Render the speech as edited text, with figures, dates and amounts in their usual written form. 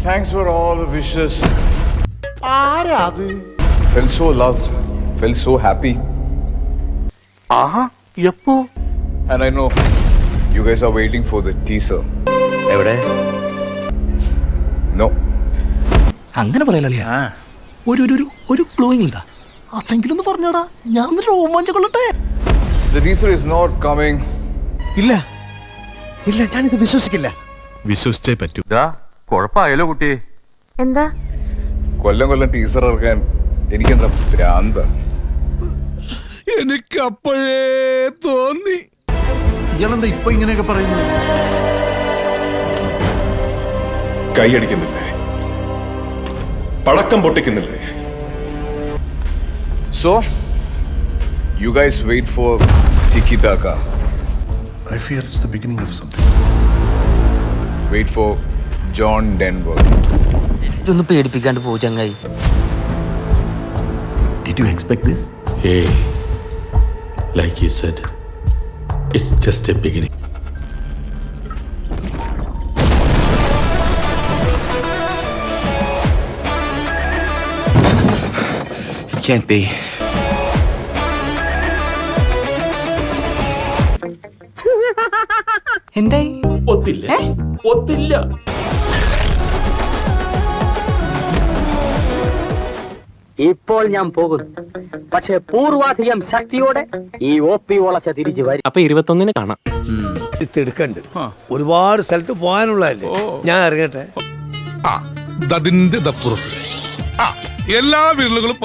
Thanks for all the wishes. Felt so loved, felt so happy. And I know you guys are waiting for the teaser. No. അങ്ങനെ പറയലല്ലേ ഒരു ക്ലൂയിങ് ഇല്ല അതെങ്കിലും ഒന്ന് പറഞ്ഞോടാ ഞാൻ രോമാഞ്ചം കൊള്ളട്ടെ. The teaser is not coming. ഇല്ല ഞാനിത് വിശ്വസിക്കില്ല. വിശ്വസിച്ചേ പറ്റൂ. കുഴപ്പമായല്ലോ കുട്ടി. എന്താ കൊല്ലം ടീസർ ഇറക്കാൻ എനിക്കെന്താ ഭ്രാന്ത. എനിക്ക് അപ്പോഴേ തോന്നി. ഇയാളെന്താ ഇപ്പൊ ഇങ്ങനെയൊക്കെ പറയുന്നു? കൈയടിക്കുന്നില്ലേ, പടക്കം പൊട്ടിക്കുന്നില്ലേ? So, you guys wait for Tiki Taka. I fear it's the beginning of something. Wait for John Denver. ഇതൊന്ന് പേടിപ്പിക്കാണ്ട് പോ ചങ്ങായി. Did you expect this? Hey, like you said, it's just a beginning. Can't be. എന്തായി? ഒത്തില്ല. ഇപ്പോൾ ഞാൻ പോകുന്നു, പക്ഷെ പൂർവാധികം ശക്തിയോടെ ഈ OP വളച്ച തിരിച്ചു വരും. അപ്പൊ 21-ന് കാണാം. എടുക്കണ്ട് ഒരുപാട് സ്ഥലത്ത് പോകാനുള്ളതല്ലേ. ഞാൻ ഇറങ്ങട്ടെ. അതിന്റെ എല്ലാ വീടുകളും